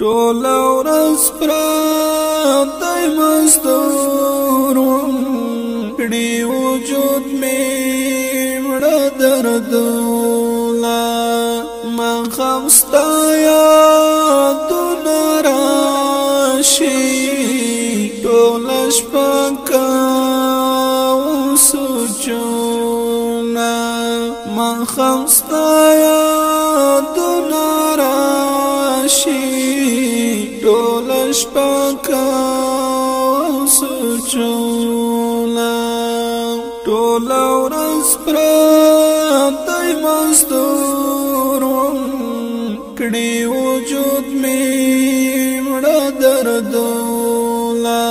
ټوله ورځ پراتی مزدورم کړي وجود مې مړه دردولا ماښام ستا یادونه راشي ټوله شپه کوم سوچونه ماښام ستا یادونه راشي ټوله شپه کوم سوچونه ټوله ورځ پراتی مزدورم کړي وجود مې مړه دردولا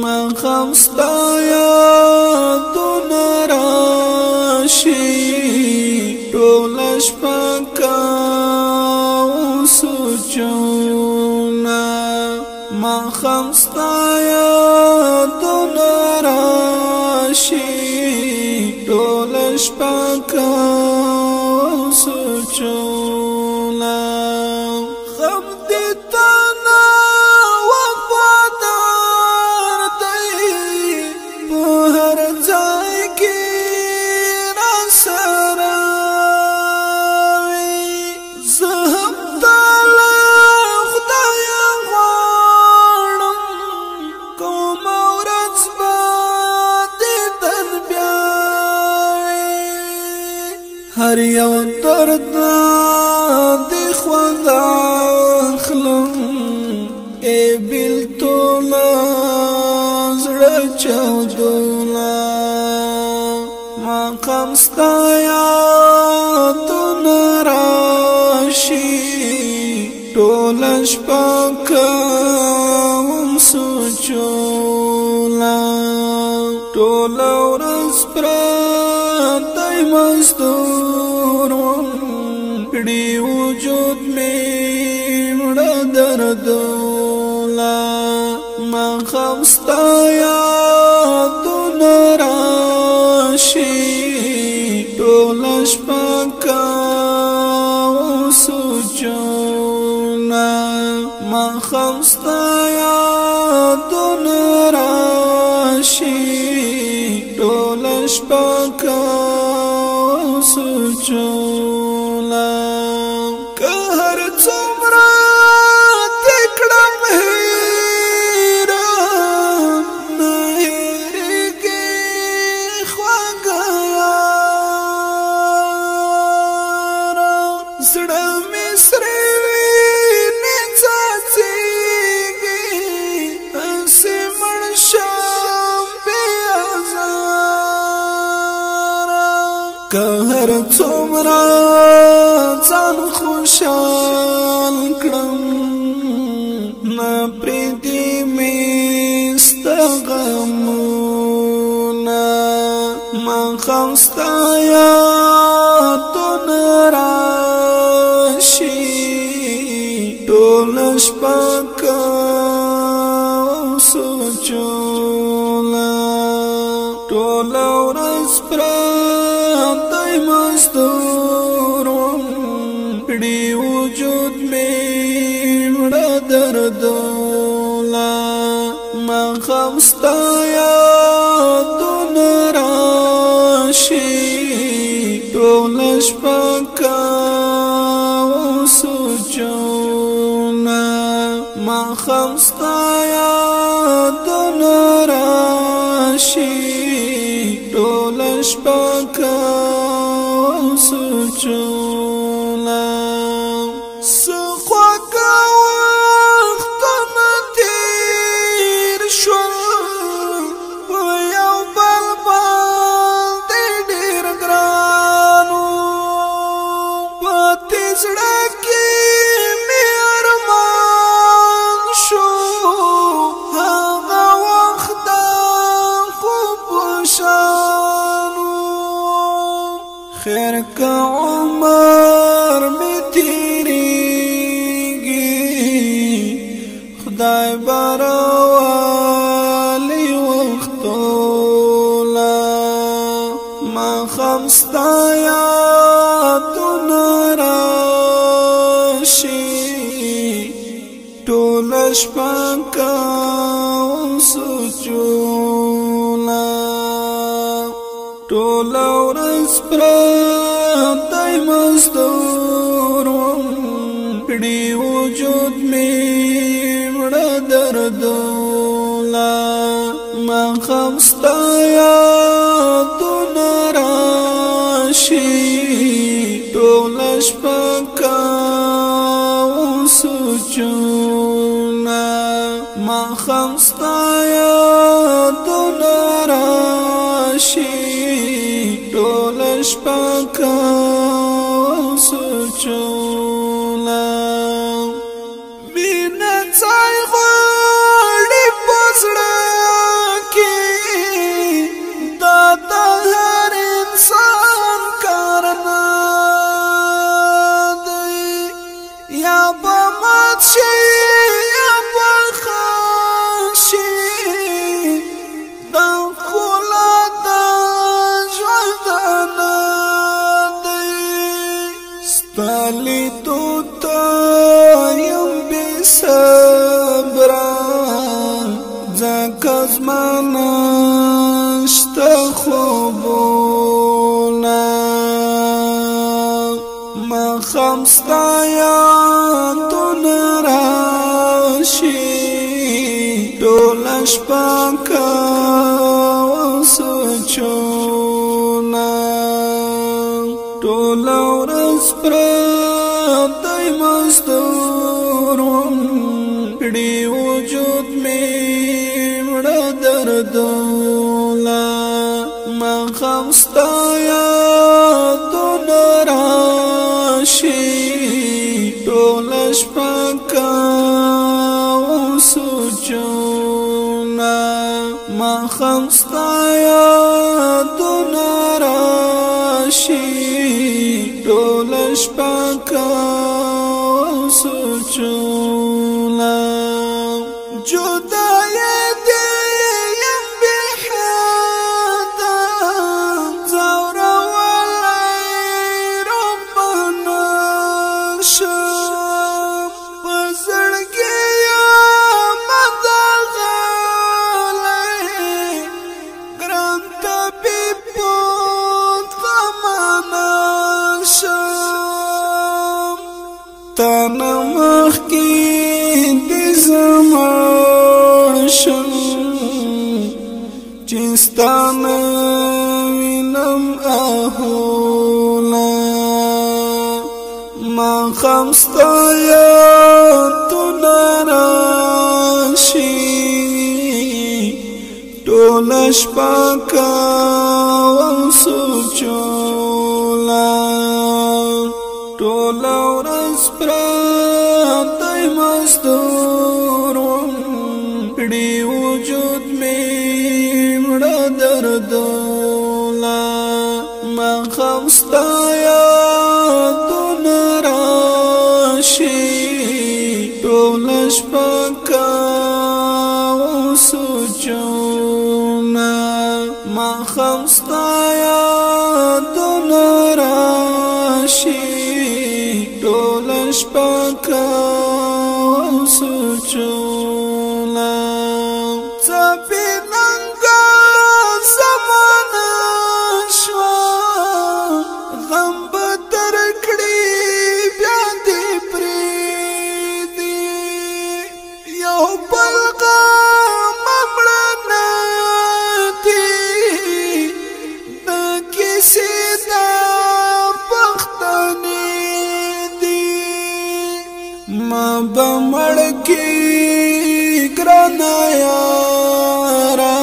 ماښام ستا یادونه راشي ټوله شپه کوم سوچونه ماښام ستا یادونه راشي ټوله شپه کوم سوچونه غم دې تانا وفادار دی په هر ځای کې را سره وي زه هم تاله خدایه غواړم کومه ورځ به دیدن بیا وي هر یو درد دی خوند اخلم ای بیلتونه زړه چاودونه ماښام ستا یادونه راشي ټوله شپه کوم سوچونه ټوله ورځ پراتی مزدورم کړي وجود مې مړه دردولا ماښام ستا یادونه راشي ټوله شپه کوم سوچونه ماښام ستا یادونه راشي ټوله شپه کوم سوچونه که هر څومره دې کړم هېره نه هېرېږي خواږه یاره زړه مې سرې وینې څاڅېږي هسې مړ شم بې ازاره که هر څومره ځان خوشحال کړم نه پرېږدي مې ستا غمونه ماښام ستا یادونه راشي ټوله شپه کوم سوچونه ټوله ورځ پراتی مزدورم کړي وجود مې مړه دردولا ماښام ستا یادونه راشي ټوله شپه کوم سوچونه ماښام ستا یادونه راشي ټوله شپه کوم سوچونه څه خواږه وختونه تېر شول په یو بل باندې ډېر ګران وو پاتې زړه کې مې ارمان شو هغه وخت د خوب په شان خیر کا عمر می تیریږي خدای براوالی وختولا ماښام ستا یادونه راشي شپه کوم سوچونه ټول ورځ پرتی مزدور وم کړي وجود مې مړه دردونه ماښام ستا یادونه راشي ټوله شپه کوم سوچونه ماښام ستا یادونه راشي ټوله شپه کوم سوچونه مینه ځای غواړي په زړه کې دا د هر انسان کار نه دی یا به مات شي یا به ښه شي دا ښکلا د ژوند نه دی ستا لیدو ته یم بې صبره ځکه زما نشته خوبونه ماښام ستا یادونه راشي ټوله شپه کوم سوچونه ټوله ورځ پرتی مزدور وم کړي وجود مې مړه دردونه ماښام ستا یادونه راشي ټوله شپه کوم سوچونه ماښام ستا یادونه راشي ټوله شپه کوم سوچونه جدای دې یم بې حده ځورولی روبه نشم په زړګي یمه دغلی ګران طبیب په تمه نشم تا نه مخکې دې زه مړ شم چې ستا نه وینم آهونه ماښام ستا یادونه راشي ټوله شپه کوم سوچونه ټوله ورځ پرتی مزدور وم کړي وجود مې مړه دردونه ماښام ستا یادونه راشي ټوله شپه کوم سوچونه ماښام ستا یادونه راشي ټوله شپه کوم سوچونه څپې ننګه زمانه شوه غم به درکړي بیا دې پرېږدي یو بل غم مړه نه دي د کیسې دا پښتنې ما به مړ کې ګرانه یاره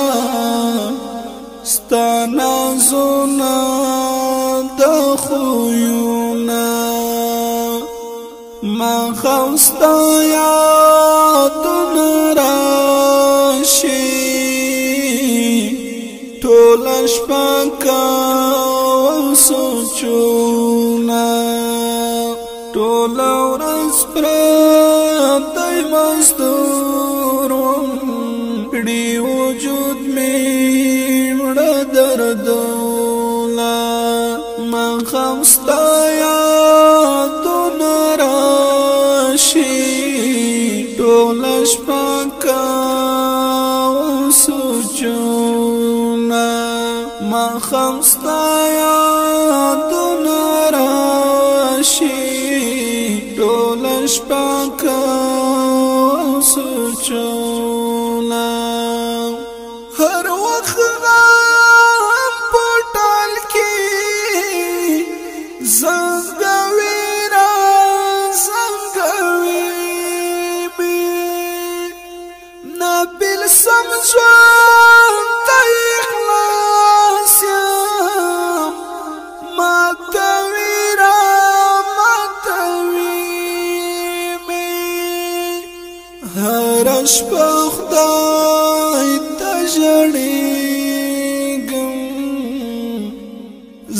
ستا نازونه د خویونه ماښام ستا یادونه راشي ټوله شپه کوم سوچونه ټوله ورځ پرتی مزدور وم کړي وجود مې مړه دردونه ماښام ستا یادونه راشي ټول شپه کوم سوچونه ماښام ستا یادونه راشي ټول شپه کوم سوچونه هر وخت غم په ټال کې زنګوي را زنګوي نابل سم ژوند ته اخلاص یم ماتوي را ماتوي مې هره شپه خدای ته ژړېږم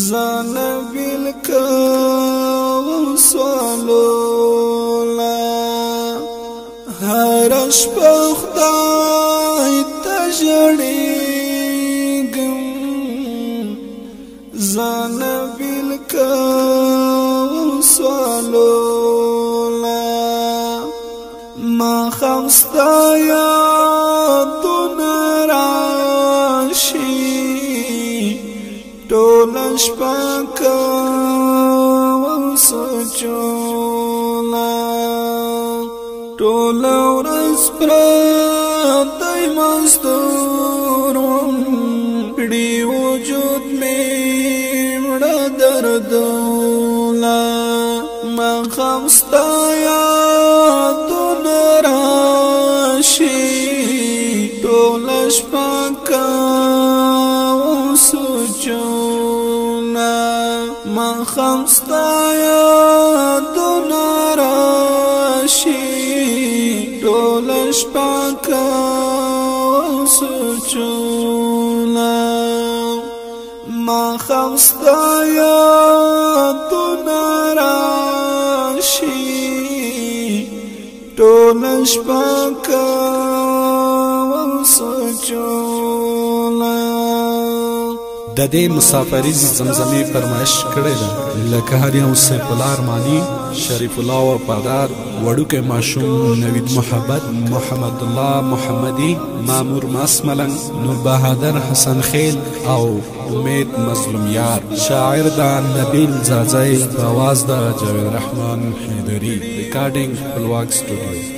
ځان بېل کوم سوالونه هره شپه خدای ته ژړېږم ځان بېل کوم سوالونه ماښام ستا یادونه راشي ټوله شپه کوم سوچونه ټوله ورځ پرتی مزدور وم کړي وجود مې مړه دردونه ماښام ستا یادونه راشي ټوله شپه کوم سوچونه ماښام ستا یادونه راشي ټوله شپه کوم سوچونه ماښام ستا یادونه راشي ټوله شپه کوم سوچونه د دې مسافریز زمزمې فرمایش کړې ده لکه هر یو سیف الله ارماني شریف الله وفادار وړوکی ماشوم نوید محبت محمد الله محمدي مامور ماسملنګ نور بهادر حسن خیل او امید مظلوم یار شاعر دا نبیل زازای په آواز د جاوید رحمان حیدری ریکارډینګ خپلواک سټوډیو